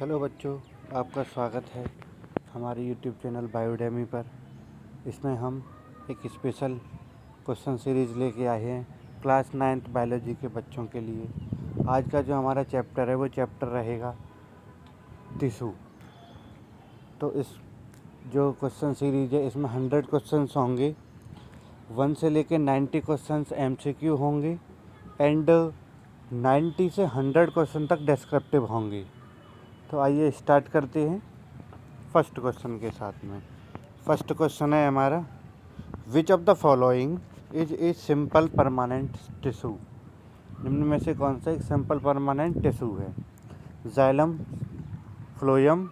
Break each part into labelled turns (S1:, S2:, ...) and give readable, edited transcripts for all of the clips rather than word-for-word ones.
S1: Hello बच्चों, आपका स्वागत है हमारे यूट्यूब चैनल बायोडेमी पर। इसमें हम एक स्पेशल क्वेश्चन सीरीज़ लेके आए हैं क्लास 9th बायोलॉजी के बच्चों के लिए। आज का जो हमारा चैप्टर है वो चैप्टर रहेगा टिश्यू। तो इस जो क्वेश्चन सीरीज़ है इसमें 100 क्वेश्चंस होंगे, 1 से लेके 90 क्वेश्चंस MCQ होंगे एंड 90 से 100 क्वेश्चन तक डिस्क्रिप्टिव होंगे। तो आइए स्टार्ट करते हैं फर्स्ट क्वेश्चन के साथ में। फर्स्ट क्वेश्चन है हमारा, विच of the following is a simple permanent tissue. निम्न में से कौन सा एक सिंपल परमानेंट टिश्यू है? Xylem, phloem.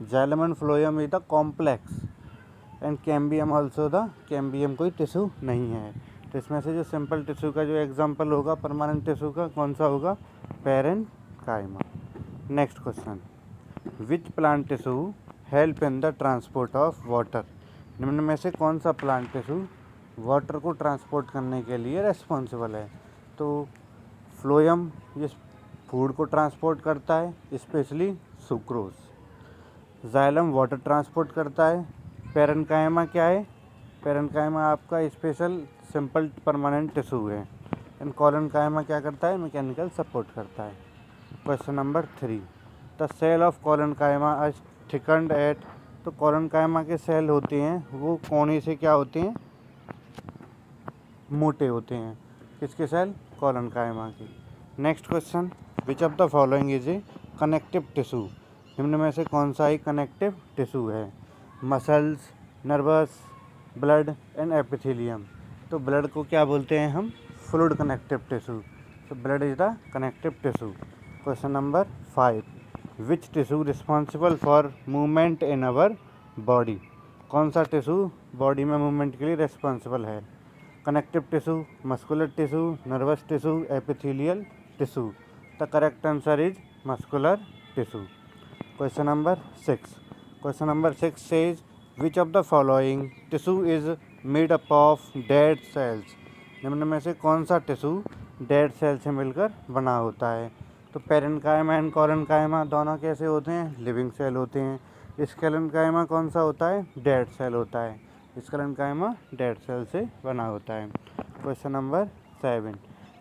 S1: Xylem and phloem is the complex and cambium also the cambium कोई टिश्यू नहीं है। तो इसमें से जो सिंपल टिश्यू का जो एग्जाम्पल होगा परमानेंट टिश्यू का कौन सा होगा? Parenchyma. Next question, which plant tissue help in the transport of water. निम्न में से कौन सा प्लांट टिश्यू वाटर को ट्रांसपोर्ट करने के लिए रेस्पॉन्सिबल है? तो फ्लोएम ये फूड को ट्रांसपोर्ट करता है, specially sucrose. Xylem water transport करता है। पैरेन्काइमा क्या है? पैरेन्काइमा आपका स्पेशल सिंपल परमानेंट टिश्यू है। एंड कोलेनकाइमा क्या करता है? मैकेनिकल सपोर्ट करता है। Question number 3, the cell of collenchyma is thickened at. तो कोलेनकाइमा के सेल होते हैं वो कोने से क्या होते हैं? मोटे होते हैं। किसके सेल? कोलेनकाइमा के। Next question, which of the following is a connective tissue. निम्न में से कौन सा एक कनेक्टिव टिश्यू है? Muscles, nervous, blood and epithelium. तो ब्लड को क्या बोलते हैं हम? Fluid connective tissue. तो blood is the connective tissue. Question number 5, which tissue responsible for movement in our body. कौन सा टिश्यू बॉडी में मूवमेंट के लिए रिस्पॉन्सिबल है? Connective tissue, muscular tissue, nervous tissue, epithelial tissue. The correct answer is muscular tissue. Question number 6, question number 6 says which of the following tissue is made up of dead cells. निम्न में से कौन सा tissue dead cell से मिलकर बना होता है? तो पैरेन्काइमा एंड कोलेनकाइमा दोनों कैसे होते हैं? लिविंग सेल होते हैं। स्केलेनकाइमा कौन सा होता है? डेड सेल होता है। स्केलेनकाइमा डेड सेल से बना होता है। Question number 7,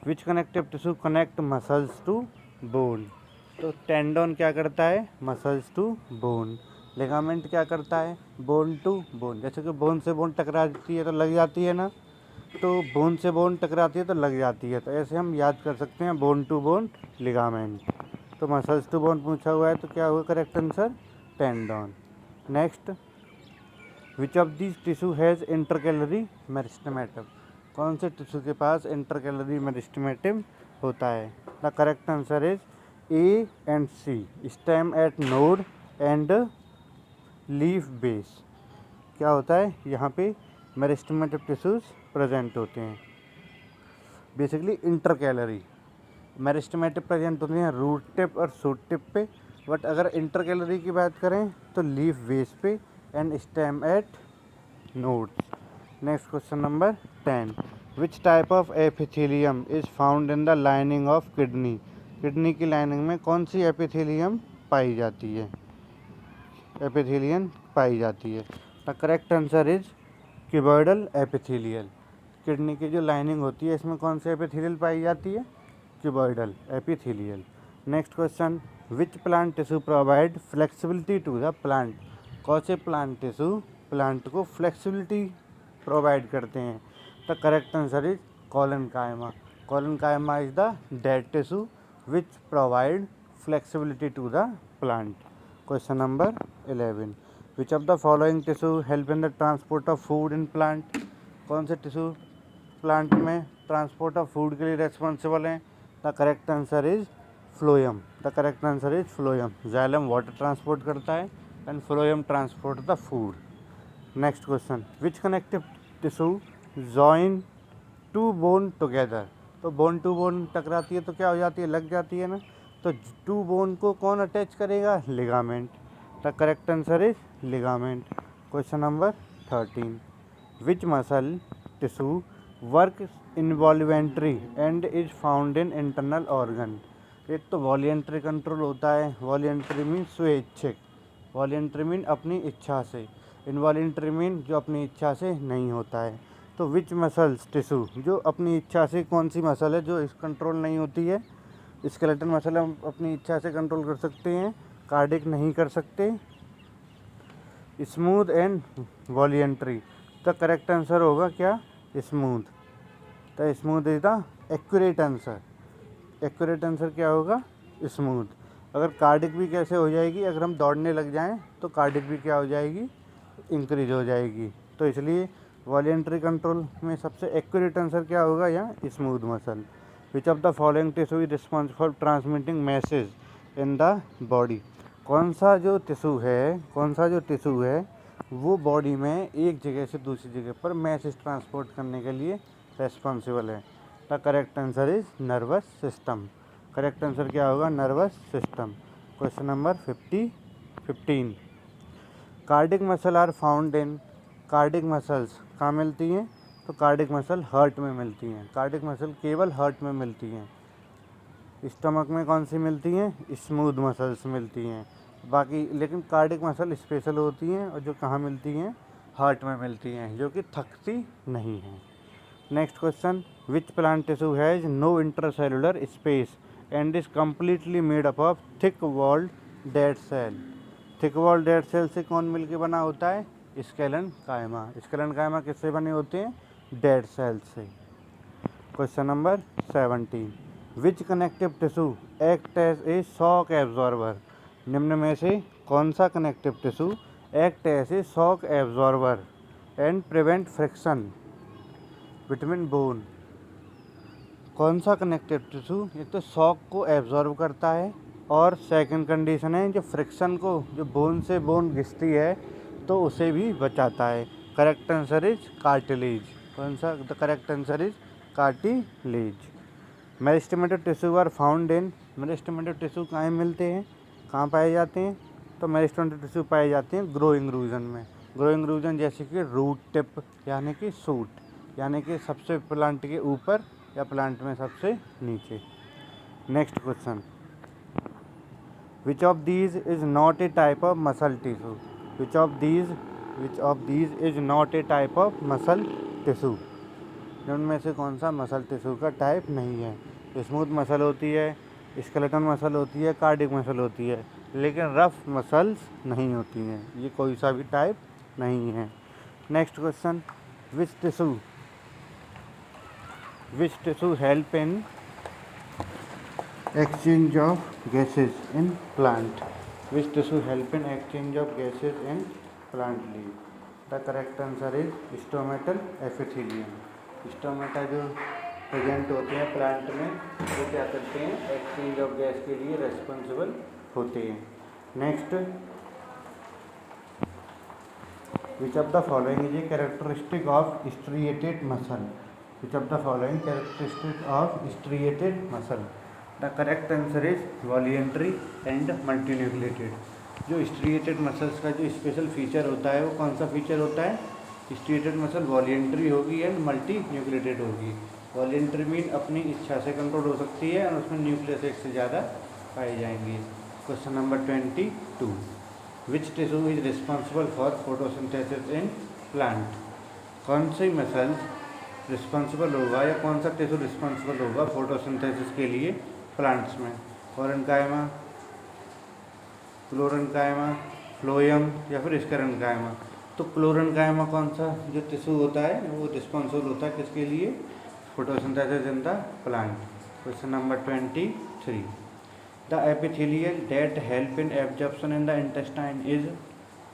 S1: which connective tissue connect muscles to bone. तो टेंडन क्या करता है? Muscles to bone. लिगामेंट क्या करता है? Bone to bone. जैसे कि बोन से बोन टकराती है तो लग जाती है ना, तो बोन से बोन टकराती है तो लग जाती है। तो ऐसे हम याद कर सकते हैं बोन टू बोन लिगामेंट। तो मसल्स टू बोन पूछा हुआ है तो क्या होगा correct answer? Tendon. Next, which of this tissue has intercalary meristem. कौन से टिश्यू के पास इंटरकैलरी मेरिस्टेमेटम होता है? The correct answer is A and C, stem at node and leaf base. क्या होता है यहाँ पे? मेरिस्टेमेटिव टिश्यूज प्रेजेंट होते हैं। बेसिकली इंटरकैलरी मेरिस्टेमेटिव प्रेजेंट होते हैं रूट टिप और शूट टिप पे, बट अगर इंटरकैलरी की बात करें तो लीफ बेस पे and stem at nodes. Next question number 10, which type of epithelium is found in the lining of kidney. Kidney की लाइनिंग में कौन सी एपिथेलियम पाई जाती है? एपिथेलियम पाई जाती है। The correct answer is cuboidal epithelial. Kidney की जो लाइनिंग होती है इसमें कौन सी एपिथेलियल पाई जाती है? Cuboidal epithelial. Next question, which plant tissue provide flexibility to the plant. कौन से प्लांट टिश्यू प्लांट को फ्लेक्सिबिलिटी प्रोवाइड करते हैं? The correct answer is collenchyma. Collenchyma is the dead tissue which provide flexibility to the plant. Question number 11, which of the following tissue help in the transport of food in plant. कौन से tissue plant में transport of food के लिए responsible हैं? The correct answer is phloem. The correct answer is phloem. Xylem water transport करता है and phloem transport the food. Next question, which connective tissue join two bone together. तो bone to bone टकराती है तो क्या हो जाती है? लग जाती है ना। तो टू बोन को कौन अटैच करेगा? Ligament. The correct answer is ligament. Question number 13, which muscle tissue work involuntary and is found in internal organ. एक तो वॉलेंट्री कंट्रोल होता है, वॉलेंट्री मीन स्वैच्छिक, वॉलेंट्री मीन अपनी इच्छा से, इनवॉलेंट्री मीन जो अपनी इच्छा से नहीं होता है। तो विच मसल्स टिश्यू, जो अपनी इच्छा से कौन सी मसल है जो इस कंट्रोल नहीं होती है? स्केलेटन मसल हम अपनी इच्छा से कंट्रोल कर सकते हैं, कार्डिक नहीं कर सकते। Smooth and voluntary, the correct answer होगा क्या? Smooth. The smooth is the accurate answer. Accurate answer क्या होगा? स्मूथ। अगर कार्डिक भी कैसे हो जाएगी? अगर हम दौड़ने लग जाएं तो कार्डिक भी क्या हो जाएगी? इंक्रीज हो जाएगी। तो इसलिए वॉलेंट्री कंट्रोल में सबसे एक्यूरेट आंसर क्या होगा? यहाँ smooth muscle. Which of the following tissue is responsible for transmitting message in the body? कौन सा जो टिश्यू है वो बॉडी में एक जगह से दूसरी जगह पर मैसेज ट्रांसपोर्ट करने के लिए रेस्पॉन्सिबल है? The correct answer is nervous system. Correct answer क्या होगा? Nervous system. Question number 15। Cardiac muscle are found in, cardiac muscles कहाँ मिलती हैं? तो कार्डिक मसल हार्ट में मिलती हैं। कार्डिक मसल केवल हार्ट में मिलती हैं। स्टमक में कौन सी मिलती हैं? स्मूथ मसल्स मिलती हैं। बाकी लेकिन कार्डिक मसल स्पेशल होती हैं और जो कहाँ मिलती हैं? हार्ट में मिलती हैं, जो कि थकती नहीं हैं। Next question, which plant tissue has no intercellular space and is completely made up of thick walled dead cell? Thick walled dead cell से कौन मिलके बना होता है? स्केलन कायमा। स्केलन कायमा किससे बने होते हैं? डेड सेल से। Question number 17, which connective tissue act as a shock absorber? निम्न में से कौन सा connective tissue act as a shock absorber and prevent friction between bone? कौन सा कनेक्टिव टिश्यू एक तो शॉक को एब्जॉर्ब करता है और सेकंड कंडीशन है जो फ्रिक्शन को, जो बोन से बोन घिसती है तो उसे भी बचाता है। Correct answer is cartilage. कौन सा? The correct answer is cartilage. Meristematic tissue are found in, meristematic tissue कहाँ मिलते हैं, कहाँ पाए जाते हैं? तो मेरिस्टेमेटिक टिश्यू पाए जाते हैं ग्रोइंग रीजन में। ग्रोइंग रीजन जैसे कि रूट टिप यानी कि सूट, यानी कि सबसे प्लांट के ऊपर या प्लांट में सबसे नीचे। Next question, which of these is not A type of muscle tissue? Which of these is not A type of muscle tissue? उनमें से कौन सा मसल टिश्यू का टाइप नहीं है? स्मूथ मसल होती है, स्केलेटन मसल होती है, कार्डिक मसल होती है, लेकिन रफ मसल्स नहीं होती हैं। ये कोई सा भी टाइप नहीं है। Next question, which tissue help in exchange of gases in plant? Which tissue help in exchange of gases in plant leaf? The correct answer is stomatal epithelium. Stomata जो प्रेजेंट होते हैं प्लांट में वो क्या करते हैं? एक्सचेंज ऑफ गैस के लिए रेस्पॉन्सिबल होते हैं। Next, which of the following is a characteristic of striated muscle? Which of the following characteristic of striated muscle? The correct answer is voluntary and multinucleated. जो स्ट्रिएटेड मसल्स का जो special feature होता है वो कौन सा फीचर होता है? स्ट्रिएटेड मसल वॉलेंट्री होगी एंड मल्टी न्यूक्लिएटेड होगी। वॉलेंट्री मीन अपनी इच्छा से कंट्रोल हो सकती है और उसमें न्यूक्लियस एक से ज़्यादा पाए जाएंगे। Question number 22, which tissue is responsible for photosynthesis in plant? कौन सी मसल रिस्पॉन्सिबल होगा या कौन सा टिश्यू रिस्पॉन्सिबल होगा फोटोसिंथेसिस के लिए प्लांट्स में? कोरेन्काइमा, क्लोरेन्काइमा, फ्लोएम या फिर स्केलेन्काइमा? तो क्लोरेन्काइमा कौन सा जो टिश्यू होता है वो रिस्पॉन्सिबल होता है किसके लिए? Photosynthesis in the plant. Question number 23, the epithelial that help in absorption in the intestine is?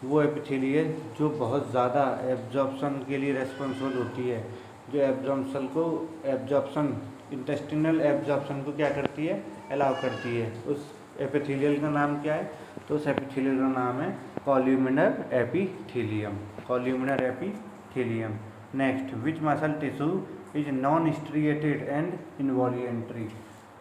S1: वो एपिथेलियल जो बहुत ज़्यादा एब्जॉर्प्शन के लिए रेस्पॉन्सिबल होती है, जो एब्जॉर्प्शन इंटेस्टिनल एब्जॉर्प्शन को क्या करती है? अलाउ करती है। उस एपिथेलियल का नाम क्या है? तो उस एपिथेलियल का नाम है columnar epithelium. Columnar epithelium. Next, which muscle tissue is non striated and involuntary?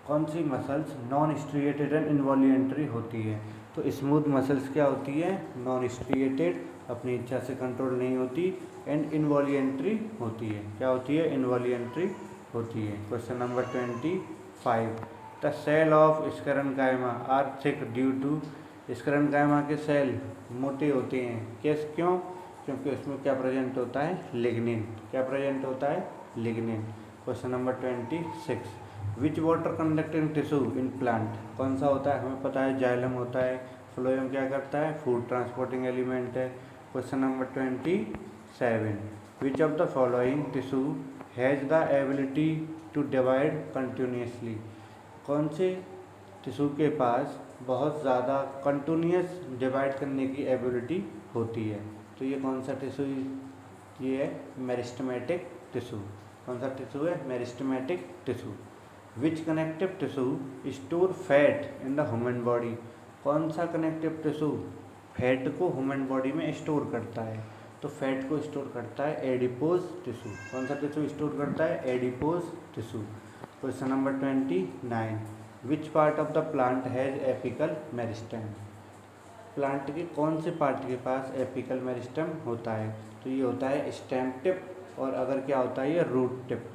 S1: कौन सी muscles non striated and involuntary होती है? तो स्मूथ मसल्स क्या होती है? नॉन स्ट्रिएटेड, अपनी इच्छा से कंट्रोल नहीं होती, एंड इनवॉल्यूंटरी होती है। क्या होती है? इनवॉल्यूंटरी होती है। Question number 25, the the cell of sclerenchyma are thick due to, sclerenchyma के सेल मोटे होते हैं क्यों? क्योंकि उसमें क्या प्रेजेंट होता है? लिग्निन। क्या प्रेजेंट होता है? Lignin. Question number 26, which water conducting tissue in plant, कौन सा होता है? हमें पता है जाइलम होता है। फ्लोएम क्या करता है? फूड ट्रांसपोर्टिंग एलिमेंट है। Question number 27, which of the following tissue has the ability to divide continuously, कौन से टिश्यू के पास बहुत ज़्यादा कंटिन्यूस डिवाइड करने की एबिलिटी होती है? तो ये कौन सा टिश्यू? ये है मेरिस्टेमेटिक टिश्यू। कौन सा टिश्यू है? Meristematic tissue. Which connective tissue store fat in the human body, कौन सा कनेक्टिव टिश्यू फैट को ह्यूमन बॉडी में स्टोर करता है? तो फैट को स्टोर करता है एडिपोज टिश्यू। कौन सा टिश्यू स्टोर करता है? Adipose tissue. Question number 29, which part of the plant has apical meristem, plant के कौन से पार्ट के पास एपिकल मेरिस्टेम होता है? तो ये होता है स्टेम टिप, और अगर क्या होता है? ये रूट टिप।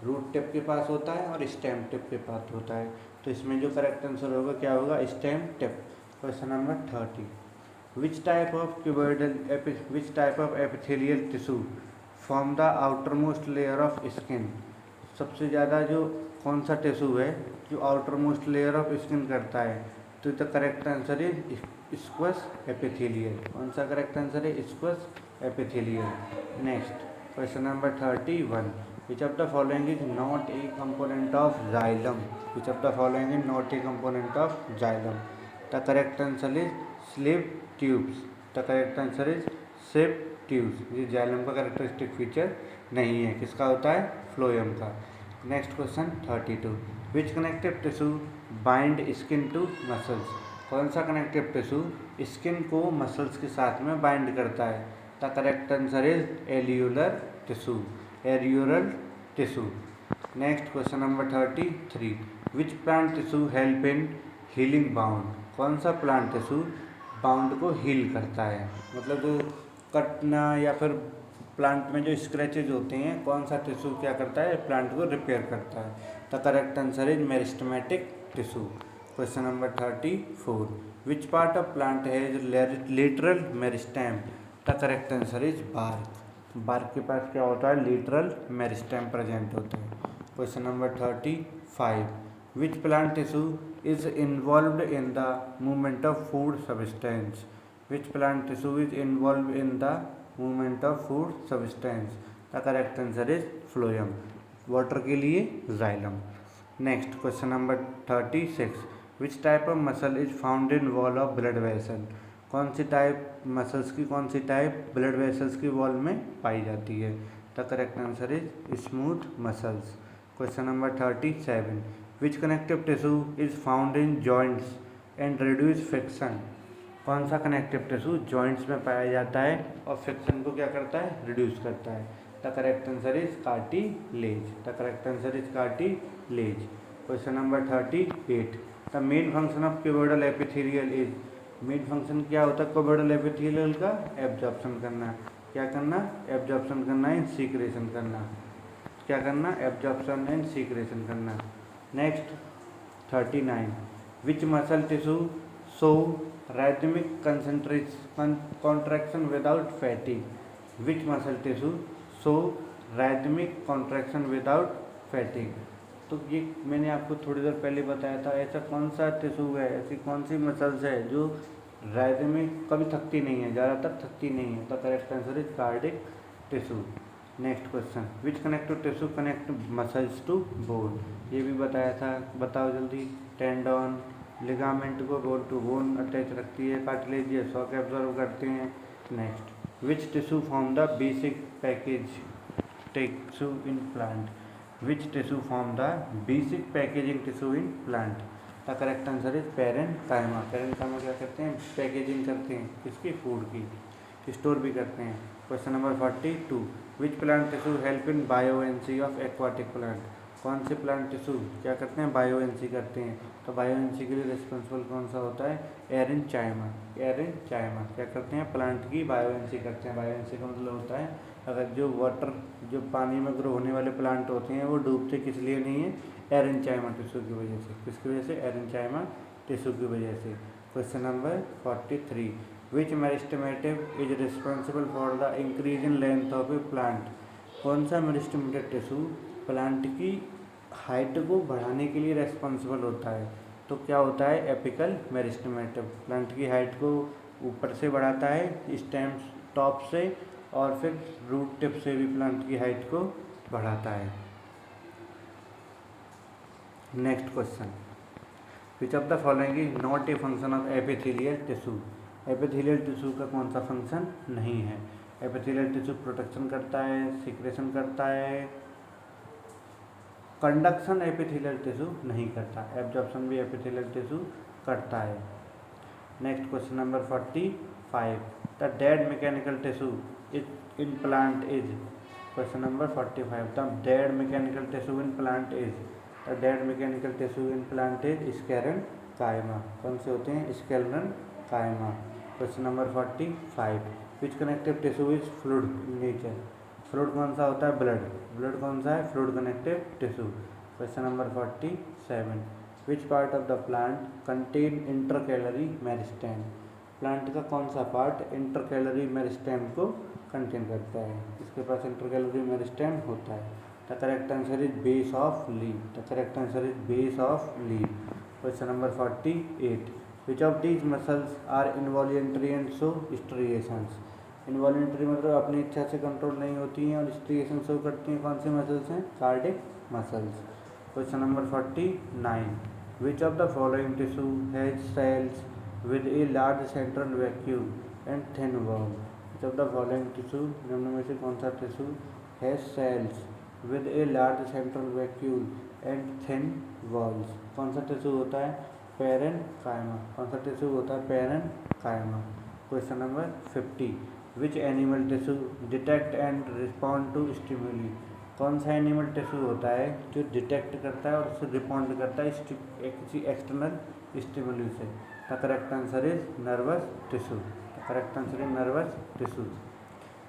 S1: रूट टिप के पास होता है और स्टेम टिप के पास होता है। तो इसमें जो करेक्ट आंसर होगा क्या होगा? Stem tip. Question number 30, which type of epithelial tissue form the outermost layer of skin, सबसे ज़्यादा जो कौन सा टिश्यू है जो outermost layer of skin करता है? तो the correct answer is squamous epithelial. कौन सा करेक्ट आंसर है? Squamous epithelial. Next question number 31, which of the following is not a component of xylem, which of the following is not a component of xylem? The correct answer is slip tubes. The correct answer is slip tubes. ये xylem का characteristic feature नहीं है, किसका होता है? Phloem का। Next question 32, which connective tissue bind skin to muscles, कौन सा कनेक्टिव टिश्यू स्किन को मसल्स के साथ में बाइंड करता है? The correct answer is areolar tissue, areolar tissue. Next question number 33, which plant tissue help in healing bound, कौन सा प्लांट टिश्यू बाउंड को हील करता है? मतलब जो कटना या फिर प्लांट में जो स्क्रैचेज होते हैं, कौन सा टिश्यू क्या करता है? प्लांट को रिपेयर करता है। The correct answer is meristematic tissue. Question number 34, which part of plant has lateral meristem? The correct answer is bark. Bark के पास क्या होता है? लेटरल मेरिस्टेम प्रेजेंट होता है। Question number 35, which plant tissue is involved in the movement of food substance, which plant tissue is involve in the movement of food substance? The correct answer is phloem. Water के लिए xylem. Next question number 36, which type of muscle is found in wall of blood vessel, कौन सी type muscles की कौन सी type blood vessels की wall में पाई जाती है? The correct answer is smooth muscles. Question number 37, which connective tissue is found in joints and reduce friction, कौन सा connective tissue joints में पाया जाता है और फ्रिक्शन को क्या करता है? रिड्यूस करता है। The correct answer is cartilage. The correct answer is cartilage. Question number 38, the main function of cuboidal epithelial is, main function क्या होता है क्यूबोइडल एपिथेलियल का? एब्जॉर्प्शन करना। क्या करना? एब्जॉर्प्शन करना एंड सीक्रेशन करना। क्या करना? एब्जॉर्प्शन एंड सीक्रेशन करना। Next 39, which muscle tissue show rhythmic contraction without fatigue, which muscle tissue show rhythmic contraction without fatigue? तो ये मैंने आपको थोड़ी देर पहले बताया था, ऐसा कौन सा टिश्यू है, ऐसी कौन सी मसल्स है जो राइथमिक कभी थकती नहीं है, ज़्यादातर थकती नहीं है? तो correct answer is cardiac tissue. Next question, which connective tissue connect muscles to bone, ये भी बताया था, बताओ जल्दी। टेंडन लिगामेंट को बोन टू बोन अटैच रखती है, कार्टिलेज ये शॉक एब्जॉर्व करते हैं। Next, which tissue form the basic package tissue in plant, which tissue form the basic packaging tissue in plant? The correct answer is parenchyma. Parenchyma क्या करते हैं? Packaging करते हैं, किसकी? फूड की, स्टोर भी करते हैं। Question number 42, which plant tissue help in बायोएनसी of aquatic plant, कौन से प्लांट टिश्यू क्या करते हैं? बायोएनसी करते हैं। तो बायोएनसी के लिए रिस्पॉन्सिबल कौन सा होता है? एरेनचाइमा। एरेनचाइमा क्या करते हैं? प्लांट की बायोएनसी करते हैं। बायोएनसी का मतलब होता है अगर जो पानी में ग्रो होने वाले प्लांट होते हैं वो डूबते किस लिए नहीं है, एरेंचाइमा टिश्यू की वजह से। किसकी वजह से, एरेंचाइमा टिश्यू की वजह से। Question number 43, which meristematic is responsible for the increase in length of a plant. कौन सा मेरिस्टेमेटिव टिश्यू प्लांट की हाइट को बढ़ाने के लिए रेस्पॉन्सिबल होता है? तो क्या होता है, एपिकल मेरिस्टेमेटिव। प्लांट की हाइट को ऊपर से बढ़ाता है, स्टेम टॉप से, और फिर रूट टिप से भी प्लांट की हाइट को बढ़ाता है। Next question, which of the following is not a function of epithelial tissue. Epithelial tissue का कौन सा फंक्शन नहीं है? एपिथेलियल टिश्यू प्रोटेक्शन करता है, सिक्रेशन करता है, कंडक्शन एपिथेलियल टिश्यू नहीं करता, एब्जॉर्प्शन भी एपिथेलियल टिश्यू करता है। Next question number 45, the dead mechanical tissue in plant is. Question number 45, the dead mechanical tissue in plant is. The dead mechanical tissue in plant is sclerenchyma. कौन से होते हैं, sclerenchyma. Question number 45, which connective tissue is fluid in nature. Fluid कौन सा होता है, blood. Blood कौन सा है, fluid connective tissue. Question number 47, which part of the plant contain intercalary meristem. Plant का कौन सा पार्ट इंटरकैलरी मेरिस्टेम को कंटेन करता है? इसके पास इंटरकैलरी मेरिस्टेम होता है। The correct answer is base of leaf. The correct answer is base of leaf. Question number 48, which of these muscles are involuntary and show striations. Involuntary मतलब अपनी इच्छा से कंट्रोल नहीं होती हैं, और स्ट्रिएशन शो करती हैं। कौन से मसल्स हैं, cardiac muscles. Question number 49, which of the following tissue has cells with a large central vacuole and thin wall. Which of the following tissue, निम्न में से कौन सा tissue has cells with a large central vacuole and thin walls. कौन सा tissue होता है, parenchyma. कौन सा टिश्यू होता है, parenchyma. Question number 50, which animal tissue detect and respond to stimuli. कौन सा एनिमल टिश्यू होता है जो डिटेक्ट करता है और उससे रिस्पॉन्ड करता है किसी एक्सटर्नल स्टिमुली से। The correct answer is nervous tissue. The correct answer is nervous tissue.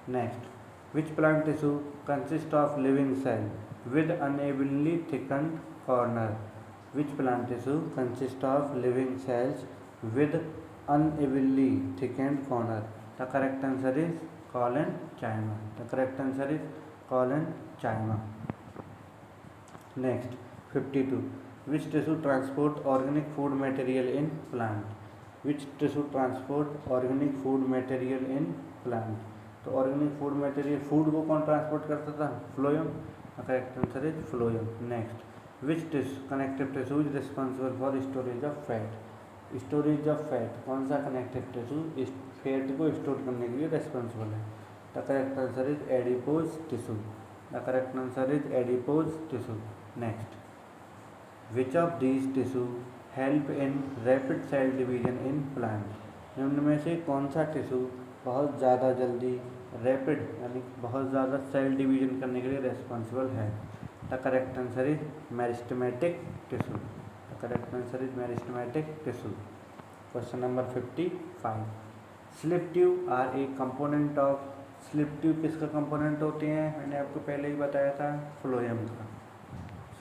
S1: Next, which plant tissue consist of living cell with unevenly thickened corner. Which plant tissue consist of living cells with unevenly thickened corner. The correct answer is collenchyma. The correct answer is collenchyma. Next, 52, which tissue transport organic food material in plant. Which tissue transport organic food material in plant. तो organic food material, food को कौन transport करता था, phloem. The correct answer is phloem. Next, which tissue connective tissue is responsible for storage of fat. Storage of fat, कौन सा connective tissue fat को store करने के लिए रेस्पॉन्सिबल है। The correct answer is adipose tissue. The correct answer is adipose tissue. Next, which of these tissue help in rapid cell division in plant. निम्न में से कौन सा टिश्यू बहुत ज़्यादा जल्दी रैपिड यानी बहुत ज़्यादा सेल डिवीजन करने के लिए रेस्पॉन्सिबल है। The correct answer is meristematic tissue. Correct answer is meristematic tissue. Question number 55, slip tube are a component of. Slip tube किसका कंपोनेंट होते हैं, मैंने आपको पहले ही बताया था, फ्लोएम का।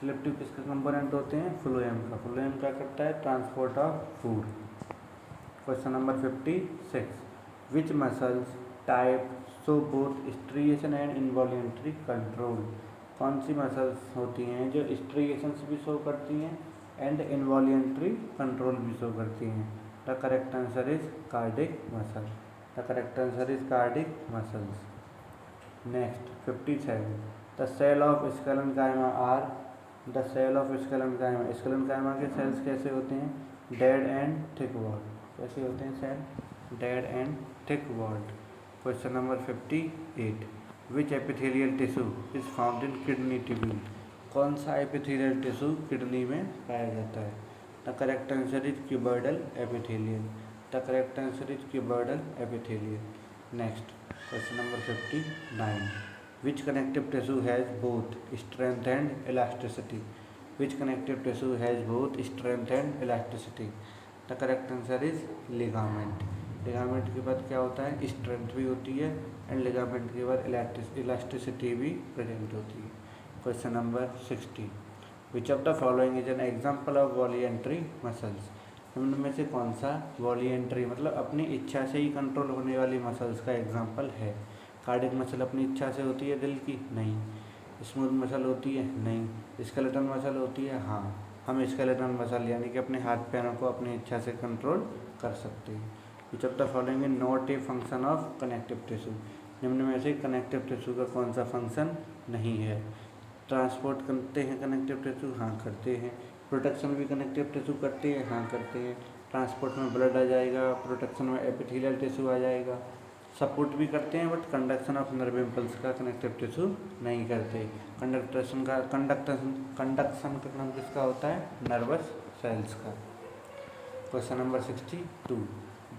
S1: स्लिप ट्यूब किसका कंपोनेंट होते हैं, फ्लोएम का। फ्लोएम क्या करता है, transport of food. Question number 56, which muscles type show both striation and involuntary control. कौन सी मसल्स होती हैं जो स्ट्रिएशंस भी शो करती हैं एंड इनवॉल्यूंटरी कंट्रोल भी शो करती हैं। The correct answer is cardiac muscle. The correct answer is cardiac muscles. Next, 57, the cell of sclerenchyma are. The cell of sclerenchyma, sclerenchyma के सेल्स कैसे होते हैं, डेड एंड थिक वॉल्ड। कैसे होते हैं cell, dead and thick walled. Question number 58, which epithelial tissue is found in kidney tubule. कौन सा epithelial tissue kidney में पाया जाता है। The correct answer is cuboidal epithelial. The correct answer is cuboidal epithelial. Next, question number 59, which connective tissue has both strength and elasticity. Which connective tissue has both strength and elasticity. The correct answer is ligament. Ligament के बाद क्या होता है, strength भी होती है, and ligament के बाद इलास्टिसिटी भी प्रेजेंट होती है। Question number 60, which of the following is an example of voluntary muscles. निम्न में से कौन सा वॉलीएंट्री मतलब अपनी इच्छा से ही कंट्रोल होने वाली मसल्स का एग्जाम्पल है। कार्डियक मसल अपनी इच्छा से होती है दिल की? नहीं। स्मूथ मसल होती है? नहीं। स्केलेटन मसल होती है? हाँ। हम स्केलेटन मसल यानी कि अपने हाथ पैरों को अपनी इच्छा से कंट्रोल कर सकते हैं। विच of the following is not a function of connective tissue. निम्न में से कनेक्टिव टिश्यू का कौन सा फंक्शन नहीं है। ट्रांसपोर्ट करते हैं कनेक्टिव टिश्यू? हाँ करते हैं। प्रोटेक्शन भी कनेक्टिव टिश्यू करते हैं? हाँ करते हैं। ट्रांसपोर्ट में ब्लड आ जाएगा, प्रोटेक्शन में एपिथेलियल टिश्यू आ जाएगा। सपोर्ट भी करते हैं but conduction of nerve impulse का कनेक्टिव टिश्यू नहीं करते। कंडक्शन का नाम किसका होता है? नर्वस सेल्स का। Question number 62,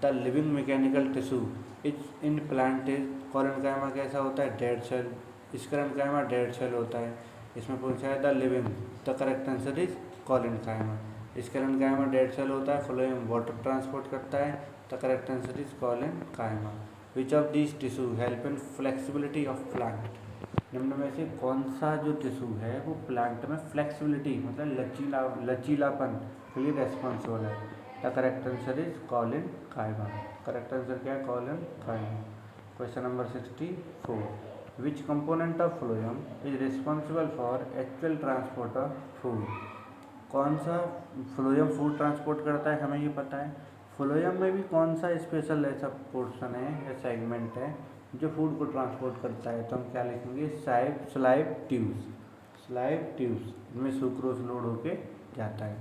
S1: the living mechanical tissue is in plant is collenchyma कैसा होता है? Dead cell. Sclerenchyma dead cell होता है। इसमें पूछा है the living, the correct answer is collenchyma. Sclerenchyma dead cell होता है, फ्लोएम वाटर ट्रांसपोर्ट करता है, the correct answer is collenchyma. Which of these tissue help in flexibility of plant. निम्न में से कौन सा जो टिश्यू है वो प्लांट में फ्लेक्सिबिलिटी मतलब लचीलापन के लिए रेस्पॉन्सिबल है। The correct answer is collenchyma. Correct answer क्या है? Collenchyma. Question number 64, which component of phloem is responsible for actual transport of food. कौन सा फ्लोएम फूड ट्रांसपोर्ट करता है हमें ये पता है। फ्लोएम में भी कौन सा स्पेशल ऐसा पोर्शन है या सेगमेंट है जो फूड को ट्रांसपोर्ट करता है, तो हम क्या लिखेंगे? स्लाइव ट्यूब्स इनमें सुक्रोज लोड होके जाता है।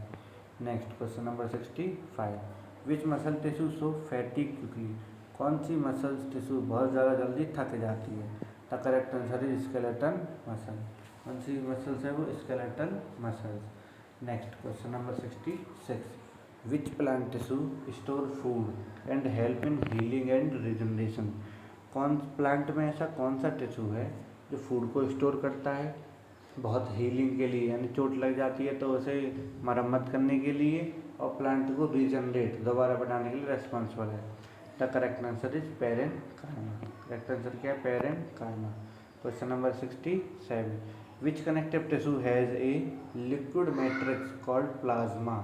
S1: नेक्स्ट क्वेश्चन नंबर 65, विच muscle tissue show fatigue quickly. कौन सी मसल्स टिश्यू बहुत ज़्यादा जल्दी थक जाती है। The correct answer is skeleton muscle. कौन सी मसल्स है वो? Skeleton muscles. Next question number 66, which plant tissue store food and help in healing and regeneration. कौन प्लांट में ऐसा कौन सा टिश्यू है जो फूड को स्टोर करता है बहुत हीलिंग के लिए, यानी चोट लग जाती है तो उसे मरम्मत करने के लिए, और प्लांट को रीजनरेट दोबारा बनाने के लिए रेस्पॉन्सिबल है। The correct answer is parenchyma. Correct answer क्या है? Parenchyma. Question number 67, which connective tissue has a liquid matrix called plasma.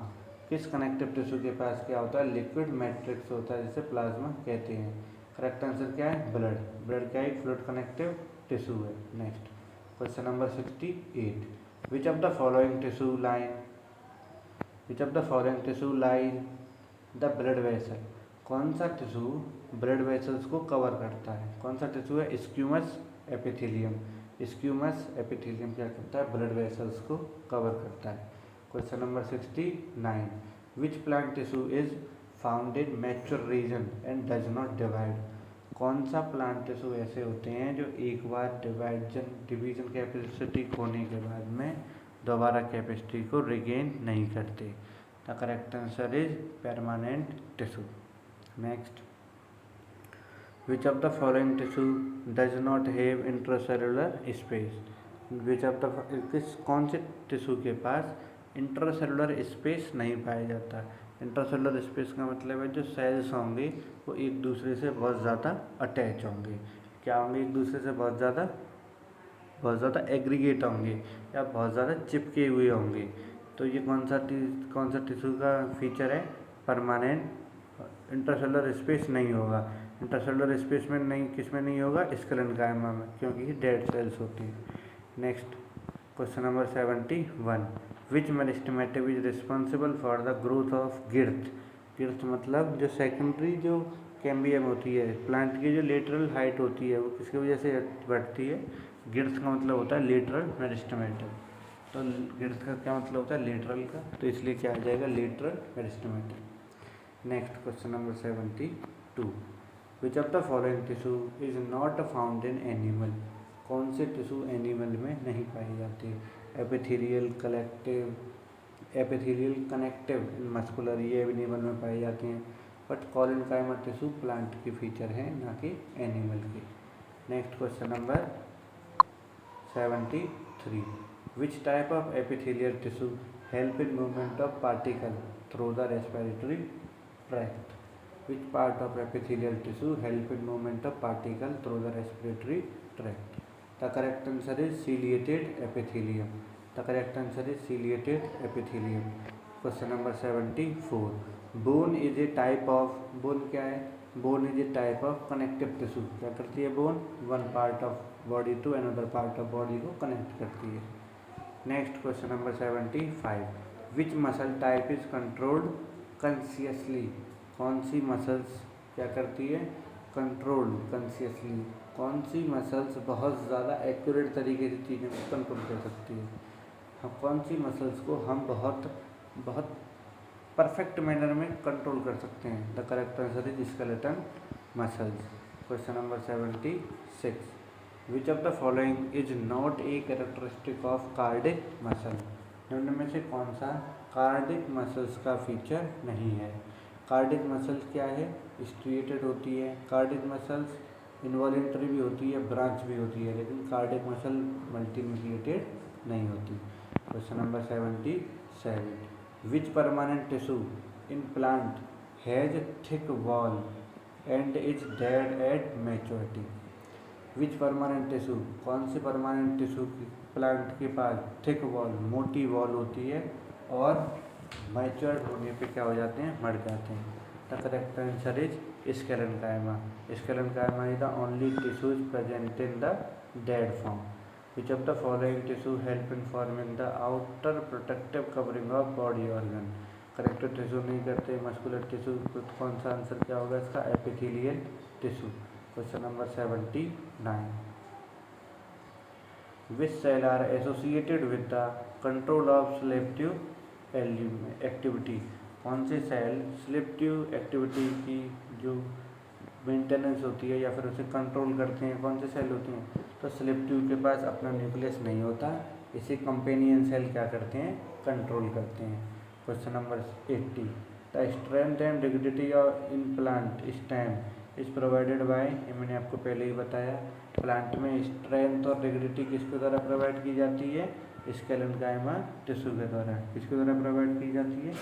S1: किस कनेक्टिव टिश्यू के पास क्या होता है? लिक्विड मैट्रिक्स होता है जिसे प्लाज्मा कहते हैं। करेक्ट आंसर क्या है? ब्लड। ब्लड क्या है? फ्लूइड कनेक्टिव टिश्यू है। Next question number 68, which of the following tissue line the blood vessel. कौन सा टिश्यू ब्लड वेसल्स को कवर करता है? कौन सा टिश्यू है? Squamous epithelium. स्क्यूमस एपिथेलियम क्या करता है? ब्लड वेसल्स को कवर करता है। Question number 69, which plant tissue is found in mature region and does not divide. कौन सा प्लांट टिश्यू ऐसे होते हैं जो एक बार डिवीजन कैपेसिटी खोने के बाद में दोबारा कैपेसिटी को रिगेन नहीं करते। The correct answer is permanent tissue. Next, which of the following tissue does not have intracellular space. Which of the कौन से टिश्यू के पास इंट्रासेलुलर स्पेस नहीं पाया जाता। इंट्रासेलुलर स्पेस का मतलब है जो सेल्स होंगे वो एक दूसरे से बहुत ज़्यादा अटैच होंगे। क्या होंगे? एक दूसरे से बहुत ज़्यादा एग्रीगेट होंगे या बहुत ज़्यादा चिपके हुए होंगे। तो ये कौन सा टिश्यू का फीचर है? परमानेंट इंट्रासेलुलर स्पेस नहीं होगा। इंट्रासेलुलर स्पेस में नहीं, किस में नहीं होगा? स्केलेनकाइमा में, क्योंकि ये डेड सेल्स होती हैं। Next question number 71, which meristematic is responsible for the growth of girth. Girth मतलब जो सेकेंडरी जो कैम्बियम होती है प्लांट की, जो लेटरल हाइट होती है वो किसकी वजह से बढ़ती है? गिर्थ का मतलब होता है लेटरल मेरिस्टेमेटिक। तो गिर्थ का क्या मतलब होता है? लेटरल का, तो इसलिए क्या आ जाएगा? Lateral meristematic. Next question number 72, which of the following tissue is not found in animal. कौन से टिश्यू एनिमल में नहीं पाई जाती? एपिथेलियल कनेक्टिव मस्कुलर, ये एनिमल में पाई जाती हैं, बट कॉलनकाइमा टिश्यू प्लांट के फीचर हैं ना कि एनिमल के। Next question number 73, which type of epithelial tissue help in movement of particle through the respiratory tract. Which part of epithelial tissue help in movement of particle through the respiratory tract? The correct answer is ciliated epithelium. The correct answer is ciliated epithelium. Question number 74. Bone is a type of, bone क्या है? Bone is a type of connective tissue. क्या करती है bone? One part of body to another part of body को connect करती है. Next question number 75. Which muscle type is controlled consciously? कौन सी मसल्स क्या करती है? Controlled consciously. कौन सी मसल्स बहुत ज़्यादा एक्यूरेट तरीके से चीज़ों को कंट्रोल कर सकती है? हम कौन सी मसल्स को हम बहुत बहुत परफेक्ट मैनर में कंट्रोल कर सकते हैं? The correct answer is skeleton muscles. Question number 76. Which of the following is not a characteristic of cardiac muscle? निम्न में से कौन सा कार्डिक मसल्स का फीचर नहीं है? कार्डिक मसल्स क्या है? स्ट्रिएटेड होती है. कार्डिक मसल्स इनवॉलेंट्री भी होती है, ब्रांच भी होती है, लेकिन कार्डिक मसल मल्टीन्यूक्लिएटेड नहीं होती. Question number 77. Which permanent tissue in plant has thick wall and is dead at maturity? Which permanent tissue, कौन सी परमानेंट टिश्यू प्लांट के पास थिक वॉल मोटी वॉल होती है और मैच्योर्ड होने पे क्या हो जाते हैं? मर जाते हैं. The correct answer is sclerenchyma. Sclerenchyma is the only tissues present in the dead form. Which of the following tissue help in forming the outer protective covering of body organ? Correct tissue नहीं करते. Muscular tissue. कौन सा answer क्या होगा इसका? Epithelial tissue. Question number 79. Which cell are associated with the control of selective activity? कौन से cell selective activity की जो मेंटेनेंस होती है या फिर उसे कंट्रोल करते हैं, कौन से सेल होते हैं? तो सिलेक्टिव के पास अपना न्यूक्लियस नहीं होता, इसे कंपेनियन सेल क्या करते हैं? कंट्रोल करते हैं. Question number 80. The strength and rigidity of in plant stem is provided by, ये मैंने आपको पहले ही बताया. प्लांट में स्ट्रेंथ और रिजिडिटी किसके द्वारा प्रोवाइड की जाती है? स्केलेनकाइमा टिश्यू के द्वारा. किसके द्वारा प्रोवाइड की जाती है?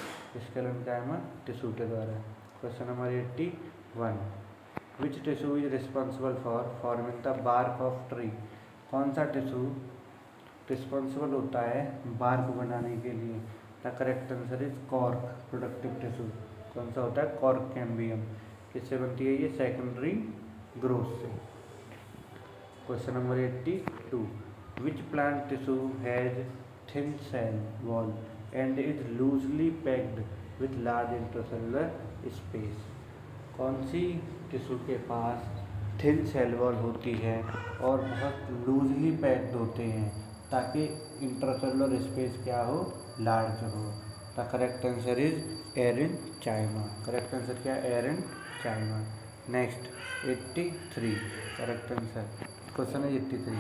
S1: स्केलेनकाइमा टिश्यू के द्वारा. Question number 81. Which tissue is responsible for forming the bark of tree? कौन सा टिश्यू रिस्पॉन्सिबल होता है बार्क बनाने के लिए? The correct answer is cork productive tissue. कौन सा होता है? Cork cambium. किससे बनती है ये? सेकेंडरी ग्रोथ से. Question number 82. Which plant tissue has thin cell wall and is loosely packed with large intracellular space? कौन सी टिश्यू के पास थिन सेल वॉल होती है और बहुत लूजली पैक्ड होते हैं ताकि इंट्रासेलुलर स्पेस क्या हो? लार्ज हो. The correct answer is aerenchyma. Correct answer क्या है? Aerenchyma. Next 83. Correct answer. Question है 83.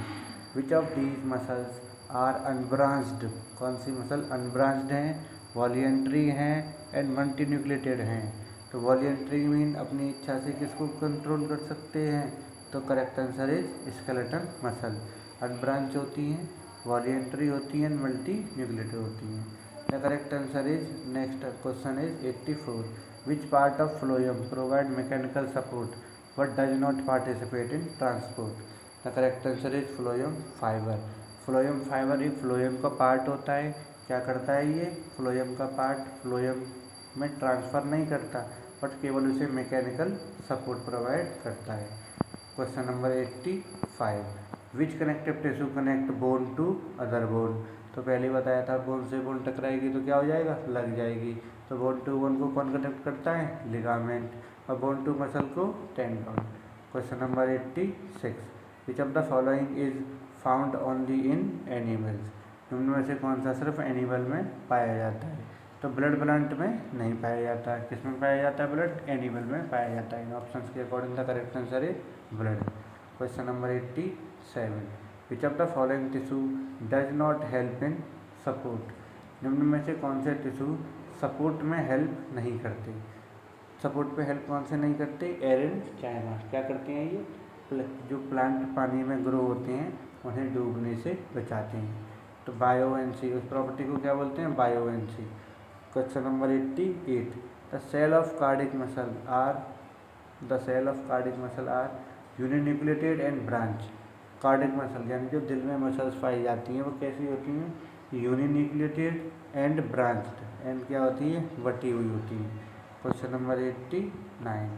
S1: Which of these muscles are unbranched? कौन सी मसल अनब्रांच्ड हैं, वॉलियंट्री हैं एंड मल्टीन्यूक्लिएटेड हैं? तो वॉलियंट्री मीन अपनी इच्छा से किसको कंट्रोल कर सकते हैं? तो correct answer is skeleton muscle. Unbranch होती हैं, वॉलियंट्री होती हैं, मल्टीन्यूक्लिएटेड होती हैं. The correct answer is next question is 84. Which part of phloem provide mechanical support but does not participate in transport? The correct answer is phloem fibre. Phloem fibre एक phloem का part होता है. क्या करता है ये? फ्लोएम का part phloem में ट्रांसफ़र नहीं करता बट केवल उसे मैकेनिकल सपोर्ट प्रोवाइड करता है. Question number 85. Which connective tissue connect bone to other bone? तो पहले बताया था बोन से बोन टकराएगी तो क्या हो जाएगा? लग जाएगी. तो बोन टू बोन को कौन कनेक्ट करता है? लिगामेंट. और बोन टू मसल को tendon. Question number 86. Which of the following is found only in animals? निम्न में से कौन सा सिर्फ एनिमल में पाया जाता है? तो ब्लड प्लांट में नहीं पाया जाता है. किस में पाया जाता है ब्लड? एनिमल में पाया जाता है. इन ऑप्शंस के according the correct answer is blood. Question number 87. Which of the following tissue does not help in support? निम्न में से कौन से टिश्यू सपोर्ट में हेल्प नहीं करते? सपोर्ट पे हेल्प कौन से नहीं करते? एरेनचाइमा. क्या करते हैं ये? जो प्लांट पानी में ग्रो होते हैं उन्हें डूबने से बचाते हैं. तो बायोएनसी, उस प्रॉपर्टी को क्या बोलते हैं? बायोएनसी. Question number 88. The cell of cardiac muscle are uninucleated and branch. Cardiac muscle यानी जो दिल में मसल्स पाई जाती हैं वो कैसी होती हैं? Uninucleated and branched. एंड क्या होती है? बटी हुई होती है। Question number 89,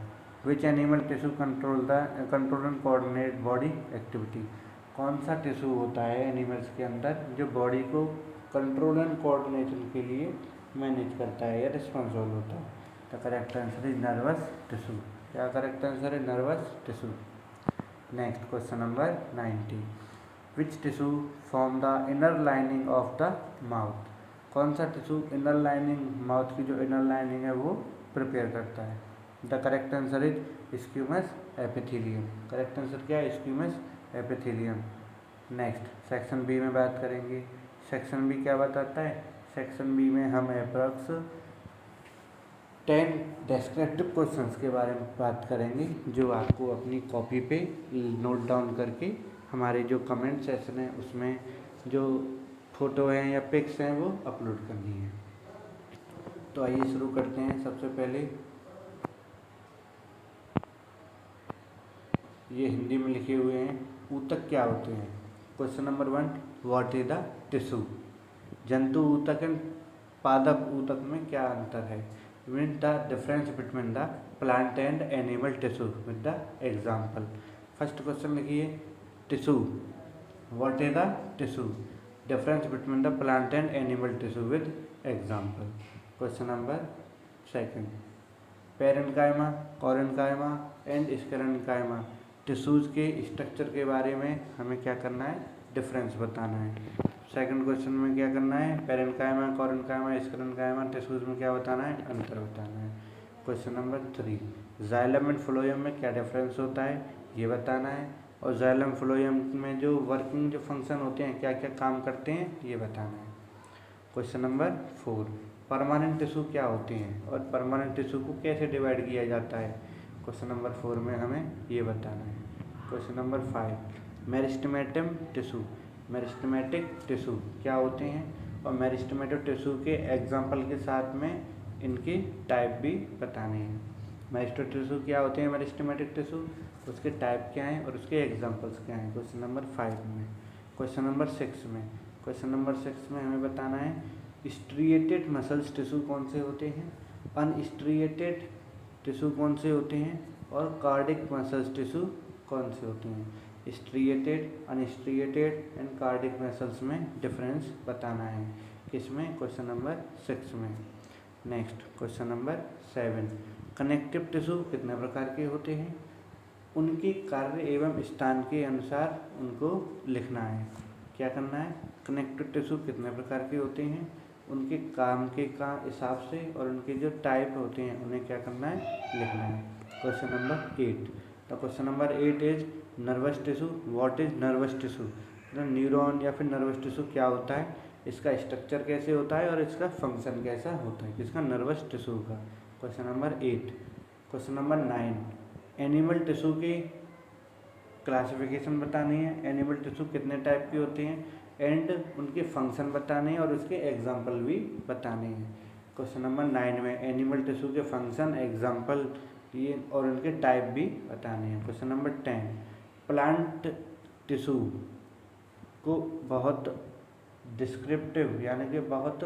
S1: which animal tissue control and coordinate body activity. कौन सा टिश्यू होता है एनिमल्स के अंदर जो बॉडी को कंट्रोल एंड कोऑर्डिनेशन के लिए मैनेज करता है या रिस्पॉन्सिबल होता है? The correct answer is nervous tissue. क्या करेक्ट आंसर है? Nervous tissue. Next question number 90, which tissue form the inner lining of the mouth. कौन सा टिश्यू इनर लाइनिंग, माउथ की जो इनर लाइनिंग है वो प्रिपेयर करता है? The correct answer is squamous epithelium. Correct answer क्या है? Squamous epithelium. Next section B में बात करेंगे। सेक्शन बी क्या बताता है? सेक्शन बी में हम अप्रॉक्स 10 डेस्क्रिप्टिव क्वेश्चंस के बारे में बात करेंगे जो आपको अपनी कॉपी पे नोट डाउन करके हमारे जो कमेंट सेक्शन है उसमें जो फोटो हैं या पिक्स हैं वो अपलोड करनी है। तो आइए शुरू करते हैं। सबसे पहले ये हिंदी में लिखे हुए हैं, ऊतक क्या होते हैं? Question number 1, what is the tissue. जंतु ऊतक एंड पादप ऊतक में क्या अंतर है? Mean the difference between the plant and animal tissue with the example. First question लिखिए, tissue, what is the tissue, difference between the plant and animal tissue with example. Question number 2, parenchyma, collenchyma and sclerenchyma tissues के structure के बारे में हमें क्या करना है? Difference बताना है। सेकंड क्वेश्चन में क्या करना है? पेरेन्काइमा, कोरेन्काइमा, स्क्लेरेन्काइमा टिश्यूज़ में क्या बताना है? अंतर बताना है। Question number 3, xylem and phloem में क्या डिफरेंस होता है? ये बताना है। और जाइलम फ्लोएम में जो वर्किंग जो फंक्शन होते हैं, क्या क्या काम करते हैं, ये बताना है। क्वेश्चन नंबर 4, परमानेंट टिश्यू क्या होते हैं और परमानेंट टिश्यू को कैसे डिवाइड किया जाता है? क्वेश्चन नंबर 4 में हमें ये बताना है। Question number 5, meristematic tissue, meristematic tissue क्या होते हैं और मेरिस्टेमेटिक टिश्यू के एग्जाम्पल के साथ में इनके टाइप भी बताने हैं। मेरिस्टेमेटिक टिश्यू क्या होते हैं? मेरिस्टेमेटिक टिश्यू, उसके टाइप क्या हैं और उसके एग्जाम्पल्स क्या हैं? क्वेश्चन नंबर 5 में। क्वेश्चन नंबर 6 में, क्वेश्चन नंबर 6 में हमें बताना है स्ट्रिएटेड मसल्स टिश्यू कौन से होते हैं, अनस्ट्रिएटेड टिश्यू कौन से होते हैं और कार्डिक मसल्स टिश्यू कौन से होते हैं। Striated, unstriated and cardiac muscles में डिफरेंस बताना है। किसमें? क्वेश्चन नंबर 6 में। Next question number 7, connective tissue कितने प्रकार के होते हैं, उनके कार्य एवं स्थान के अनुसार उनको लिखना है। क्या करना है? कनेक्टिव टिश्यू कितने प्रकार के होते हैं, उनके काम के हिसाब से और उनके जो टाइप होते हैं उन्हें क्या करना है? लिखना है। क्वेश्चन नंबर 8, तो question number 8 is nervous tissue. What is nervous tissue? Neuron या फिर नर्वस टिश्यू क्या होता है, इसका स्ट्रक्चर कैसे होता है और इसका फंक्शन कैसा होता है, किसका? नर्वस टिश्यू का। Question number 8। Question number 9, animal tissue की क्लासिफिकेशन बतानी है। एनिमल टिश्यू कितने टाइप के होते हैं एंड उनके फंक्शन बताने हैं और उसके एग्जाम्पल भी बताने हैं। क्वेश्चन नंबर 9 में एनिमल टिश्यू के फंक्शन, एग्जाम्पल ये और उनके टाइप भी बताने हैं। क्वेश्चन नंबर 10, प्लांट टिश्यू को बहुत डिस्क्रिप्टिव यानी कि बहुत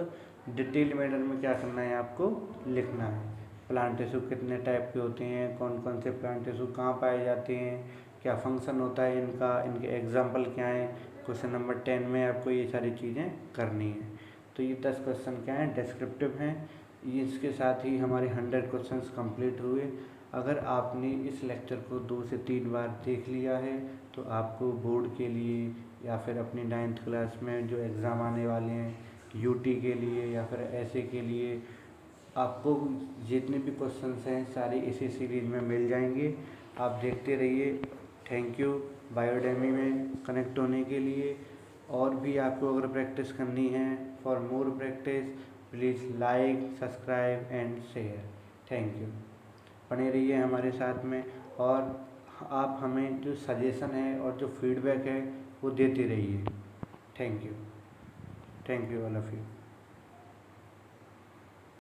S1: डिटेल मैनर में क्या करना है? आपको लिखना है। प्लांट टिश्यू कितने टाइप के होते हैं, कौन कौन से प्लांट टिश्यू कहाँ पाए जाते हैं, क्या फंक्शन होता है इनका, इनके एग्जाम्पल क्या हैं। क्वेश्चन नंबर 10 में आपको ये सारी चीज़ें करनी है। तो ये 10 क्वेश्चन क्या हैं? डिस्क्रिप्टिव हैं। इसके साथ ही हमारे 100 क्वेश्चंस कंप्लीट हुए। अगर आपने इस लेक्चर को 2 से 3 बार देख लिया है तो आपको बोर्ड के लिए या फिर अपनी 9th क्लास में जो एग्ज़ाम आने वाले हैं यूटी के लिए या फिर ऐसे के लिए, आपको जितने भी क्वेश्चंस हैं सारे इसी सीरीज़ में मिल जाएंगे। आप देखते रहिए। थैंक यू बायोडेमी में कनेक्ट होने के लिए। और भी आपको अगर प्रैक्टिस करनी है, for more practice please like, subscribe and share. Thank you. बने रहिए हमारे साथ में और आप हमें जो सजेशन है और जो फीडबैक है वो देते रहिए। Thank you all of you.